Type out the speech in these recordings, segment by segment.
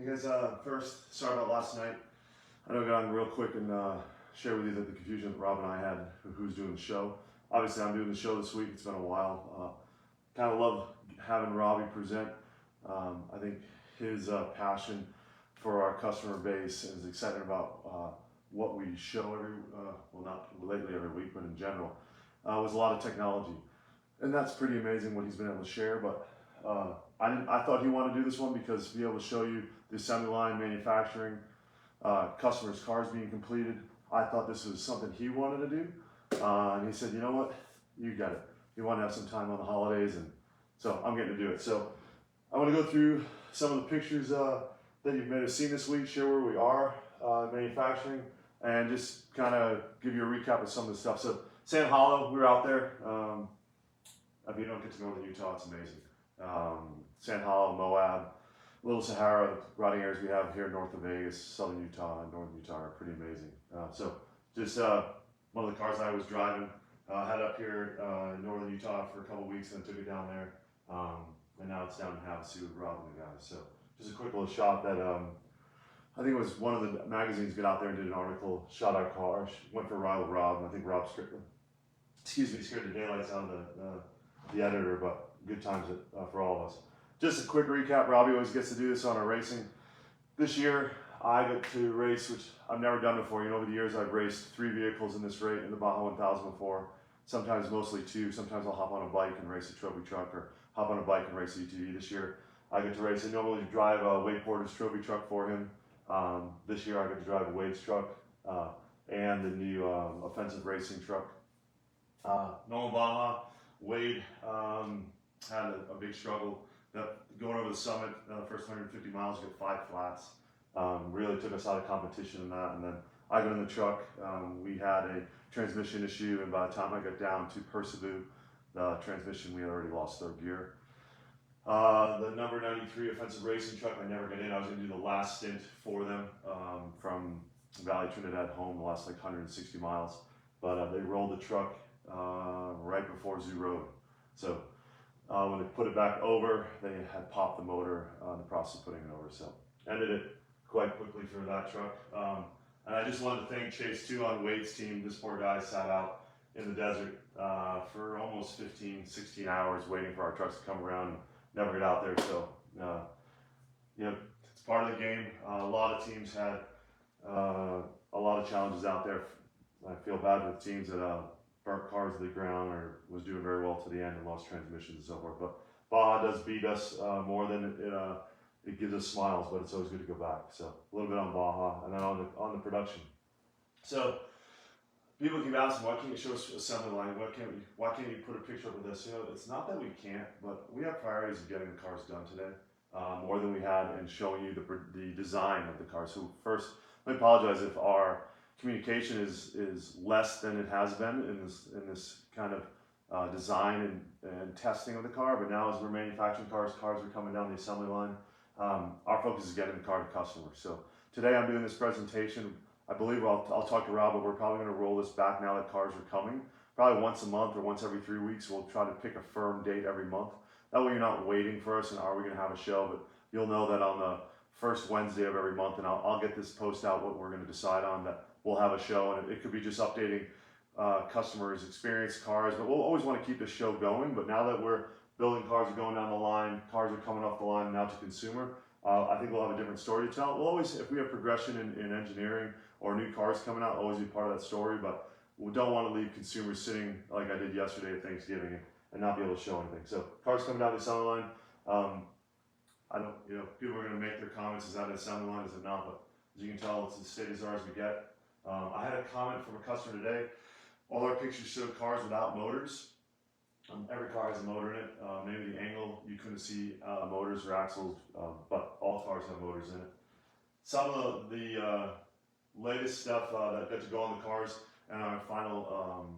Guys, first, sorry about last night. I know I got on real quick and share with you that the confusion that Rob and I had, who's doing the show. Obviously, I'm doing the show this week. It's been a while. Kind of love having Robbie present. I think his passion for our customer base and his excitement about what we show well, not lately every week, but in general, was a lot of technology. And that's pretty amazing what he's been able to share. But I thought he wanted to do this one because to be able to show you the assembly line, manufacturing, customers' cars being completed, I thought this was something he wanted to do. And he said, you know what, you got it. You want to have some time on the holidays, and so I'm getting to do it. So I want to go through some of the pictures that you may have seen this week, share where we are manufacturing, and just kind of give you a recap of some of the stuff. So Sand Hollow, we were out there. If you don't get to Northern Utah, it's amazing. Sand Hollow, Moab, Little Sahara, the riding areas we have here north of Vegas, Southern Utah, and Northern Utah are pretty amazing. So just one of the cars I was driving, had up here in Northern Utah for a couple of weeks and took it down there. And now it's down in Havasu with Rob and the guys. So just a quick little shot that I think it was one of the magazines got out there and did an article, shot our car, went for a ride with Rob, and I think Rob scared the daylights out of the editor, but good times for all of us. Just a quick recap, Robbie always gets to do this on our racing. This year, I get to race, which I've never done before. You know, over the years, I've raced 3 vehicles in this race, in the Baja 1000 before, sometimes mostly 2. Sometimes I'll hop on a bike and race a trophy truck, or hop on a bike and race a UTV. This year, I get to race. I normally drive Wade Porter's trophy truck for him. This year, I get to drive a Wade's truck and the new offensive racing truck. Normal Baja, Wade had a big struggle. Going over the summit, first 150 miles, get 5 flats. Really took us out of competition in that. And then I got in the truck. We had a transmission issue, and by the time I got down to Percival, the transmission, we had already lost third gear. The number 93 offensive racing truck, I never got in. I was going to do the last stint for them from Valley Trinidad home, the last like 160 miles. But they rolled the truck right before Zoo Road. So when they put it back over, they had popped the motor in the process of putting it over. So ended it quite quickly for that truck. And I just wanted to thank Chase too on Wade's team. This poor guy sat out in the desert for almost 15, 16 hours waiting for our trucks to come around and never get out there. So, you know, it's part of the game. A lot of teams had a lot of challenges out there. I feel bad for the teams that burnt cars to the ground or was doing very well to the end and lost transmissions and so forth. But Baja does beat us more than it gives us smiles, but it's always good to go back. So a little bit on Baja, and then on the production. So people keep asking, why can't you show us assembly line? Why can't you put a picture up of this? You know, it's not that we can't, but we have priorities of getting the cars done today more than we had in showing you the design of the car. So first, let me apologize if our communication is less than it has been in this kind of design and testing of the car. But now as we're manufacturing cars are coming down the assembly line. Our focus is getting the car to customers. So today I'm doing this presentation. I believe I'll talk to Rob, but we're probably going to roll this back now that cars are coming. Probably once a month or once every 3 weeks. We'll try to pick a firm date every month. That way you're not waiting for us and are we going to have a show, but you'll know that on the first Wednesday of every month, and I'll get this post out what we're going to decide on, that we'll have a show, and it could be just updating customers' experience cars, but we'll always want to keep the show going. But now that we're building cars are going down the line, cars are coming off the line now to consumer, I think we'll have a different story to tell. We'll always, if we have progression in engineering or new cars coming out, always be part of that story, but we don't want to leave consumers sitting like I did yesterday at Thanksgiving and not be able to show anything. So cars coming down the assembly line, I don't, you know, people are going to make their comments, is that an assembly line, is it not? But as you can tell, it's as state as ours we get. I had a comment from a customer today. All our pictures show cars without motors. Every car has a motor in it. Maybe the angle you couldn't see motors or axles, but all cars have motors in it. Some of the latest stuff that got to go on the cars and our final,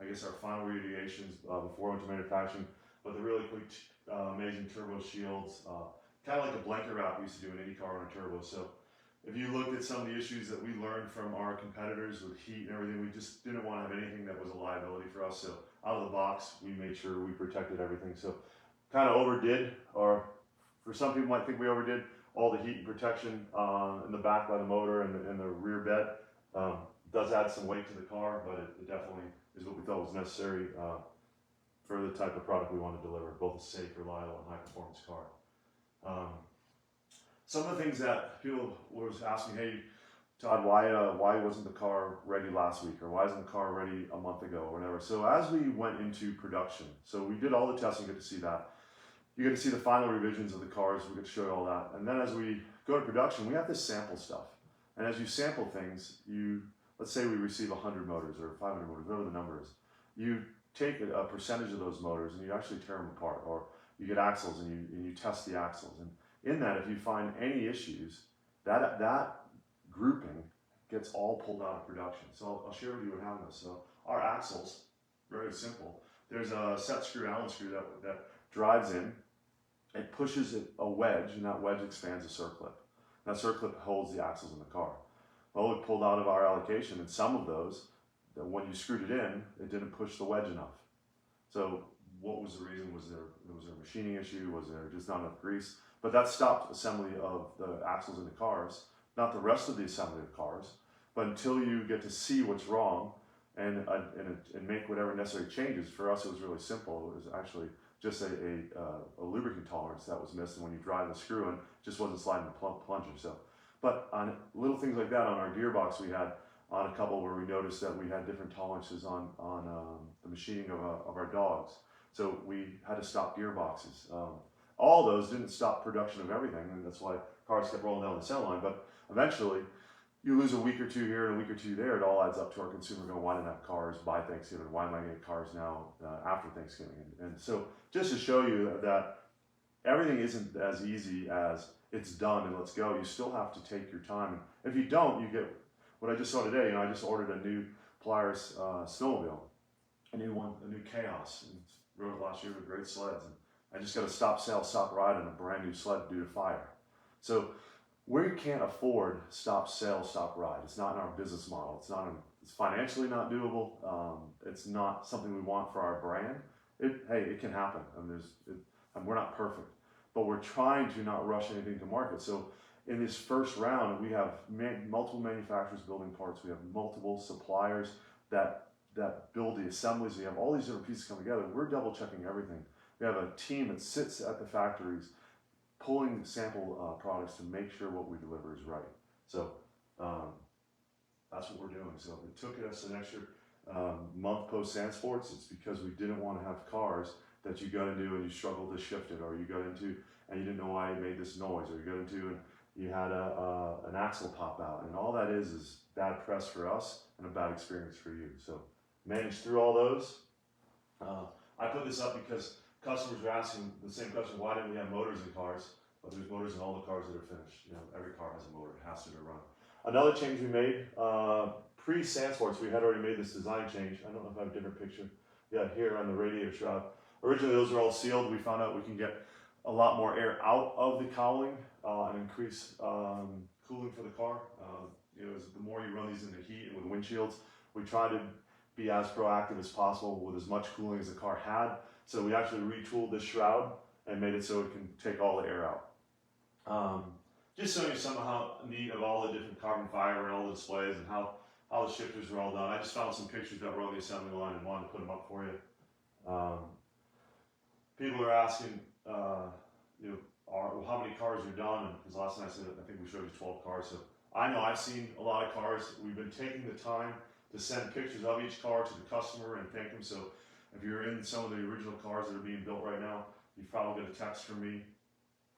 I guess our final radiations before we went to manufacturing, but the really quick, amazing turbo shields, kind of like a blanket wrap we used to do in any car on a turbo. So if you looked at some of the issues that we learned from our competitors with heat and everything, we just didn't want to have anything that was a liability for us. So out of the box, we made sure we protected everything. So kind of overdid, or for some people might think we overdid. all the heat and protection in the back by the motor and the rear bed. Does add some weight to the car, but it definitely is what we thought was necessary for the type of product we want to deliver, both a safe, reliable, and high-performance car. Some of the things that people was asking, hey, Todd, why wasn't the car ready last week, or why isn't the car ready a month ago, or whatever. So as we went into production, so we did all the testing, you get to see that. You get to see the final revisions of the cars, we get to show you all that. And then as we go to production, we have to sample stuff. And as you sample things, let's say we receive 100 motors or 500 motors, whatever the number is. You take a percentage of those motors and you actually tear them apart, or you get axles and you test the axles. And in that, if you find any issues, that grouping gets all pulled out of production. So I'll share with you what happens. So our axles, very simple. There's a set screw, Allen screw that drives in. It pushes a wedge, and that wedge expands a circlip. That circlip holds the axles in the car. Well, we pulled out of our allocation, and some of those, when you screwed it in, it didn't push the wedge enough. So what was the reason? Was there a machining issue? Was there just not enough grease? But that stopped assembly of the axles in the cars, not the rest of the assembly of cars. But until you get to see what's wrong and make whatever necessary changes, for us it was really simple. It was actually just a lubricant tolerance that was missed, and when you drive the screw in, it just wasn't sliding the plunger. So, but on little things like that, on our gearbox, we had on a couple where we noticed that we had different tolerances on the machining of our dogs. So we had to stop gearboxes. All those didn't stop production of everything, and that's why cars kept rolling down the center line. But eventually, you lose a week or two here and a week or two there, it all adds up to our consumer going, why didn't I have cars by Thanksgiving? Why am I getting cars now after Thanksgiving? And so just to show you that everything isn't as easy as it's done and let's go. You still have to take your time. And if you don't, you get what I just saw today. I just ordered a new Polaris snowmobile, a new one, a new Chaos. And rode it last year with great sleds. And I just got a stop sale, stop ride on a brand new sled due to fire. So we can't afford stop sale, stop ride. It's not in our business model. It's financially not doable. It's not something we want for our brand. It can happen. We're not perfect, but we're trying to not rush anything to market. So in this first round, we have multiple manufacturers building parts. We have multiple suppliers that build the assemblies. We have all these different pieces come together. We're double checking everything. We have a team that sits at the factories pulling sample products to make sure what we deliver is right. So that's what we're doing. So it took us an extra month post Sand Sports. It's because we didn't want to have cars that you got into and you struggled to shift it, or you got into and you didn't know why it made this noise, or you got into and you had an axle pop out, and all that is bad press for us and a bad experience for you. So manage through all those. I put this up because customers are asking the same question, why didn't we have motors in cars? But there's motors in all the cars that are finished. Every car has a motor, it has to run. Another change we made, pre-Sand Sports, we had already made this design change. I don't know if I have a different picture. Yeah, here on the radiator shroud. Originally those were all sealed. We found out we can get a lot more air out of the cowling and increase cooling for the car. The more you run these in the heat and with windshields, we try to be as proactive as possible with as much cooling as the car had. So we actually retooled this shroud and made it so it can take all the air out. Just showing you somehow neat of all the different carbon fiber and all the displays and how the shifters were all done. I just found some pictures that were on the assembly line and wanted to put them up for you. People are asking, how many cars are done? Because last night I said I think we showed you 12 cars. So I know I've seen a lot of cars. We've been taking the time to send pictures of each car to the customer and thank them. So if you're in some of the original cars that are being built right now, you've probably got a text from me.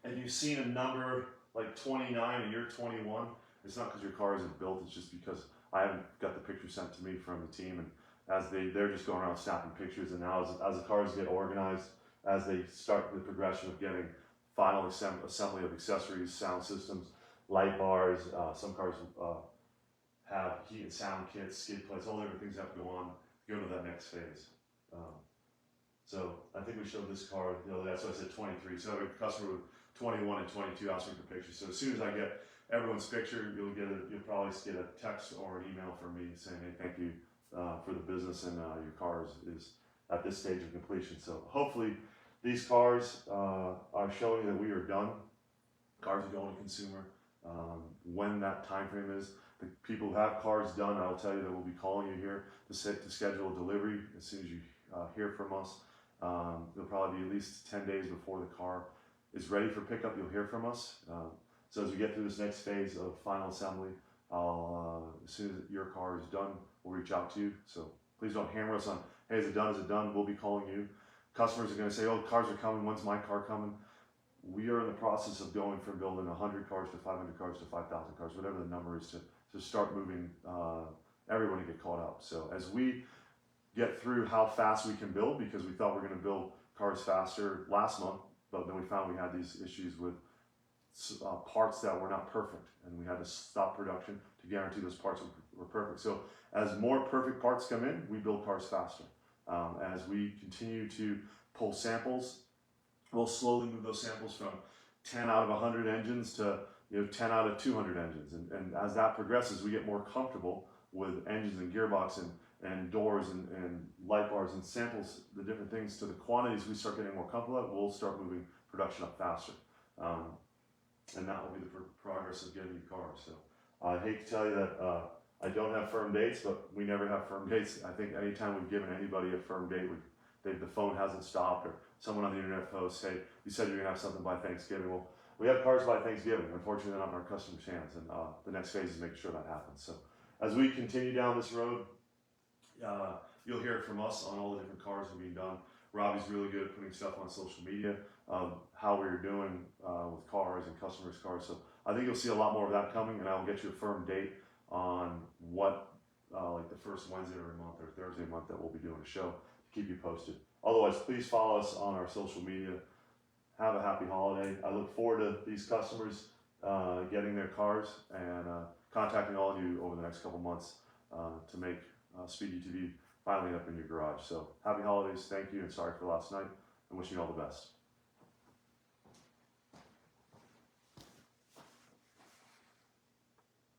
And you've seen a number like 29 and you're 21. It's not because your car isn't built, it's just because I haven't got the picture sent to me from the team. And as they're just going around snapping pictures, and now as the cars get organized, as they start the progression of getting final assembly of accessories, sound systems, light bars, some cars have heat and sound kits, skid plates, all different things have to go on to go to that next phase. So I think we showed this car the other day, so I said 23. So every customer with 21 and 22 asked me for pictures. So as soon as I get everyone's picture, you'll probably get a text or an email from me saying, hey, thank you for the business, and your car is at this stage of completion. So hopefully these cars are showing that we are done. Cars are going to consumer. When that time frame is, the people who have cars done, I will tell you that we'll be calling you here to schedule a delivery as soon as you hear from us. It'll probably be at least 10 days before the car is ready for pickup. You'll hear from us. So as we get through this next phase of final assembly, as soon as your car is done, we'll reach out to you. So please don't hammer us on, hey, is it done? Is it done? We'll be calling you. Customers are going to say, oh, cars are coming. When's my car coming? We are in the process of going from building 100 cars to 500 cars to 5,000 cars, whatever the number is, to start moving everyone to get caught up. So as we get through how fast we can build, because we thought we were going to build cars faster last month, but then we found we had these issues with parts that were not perfect, and we had to stop production to guarantee those parts were perfect. So as more perfect parts come in, we build cars faster. As we continue to pull samples, we'll slowly move those samples from 10 out of 100 engines to 10 out of 200 engines. And as that progresses, we get more comfortable with engines and gearbox and doors and light bars and samples, the different things to the quantities we start getting more comfortable at, we'll start moving production up faster. And that will be the progress of getting new cars. So I hate to tell you that I don't have firm dates, but we never have firm dates. I think anytime we've given anybody a firm date, the phone hasn't stopped, or someone on the internet posts, hey, you said you're gonna have something by Thanksgiving. Well, we have cars by Thanksgiving. Unfortunately, they're not in our customers' hands, and the next phase is making sure that happens. So as we continue down this road, you'll hear from us on all the different cars that are being done. Robbie's really good at putting stuff on social media of how we're doing with cars and customers' cars. So I think you'll see a lot more of that coming, and I will get you a firm date on what, like the first Wednesday of every month or Thursday of the month that we'll be doing a show to keep you posted. Otherwise, please follow us on our social media. Have a happy holiday. I look forward to these customers getting their cars and contacting all of you over the next couple months to make Speed UTV finally up in your garage. So happy holidays. Thank you, and sorry for last night. I'm wishing you all the best.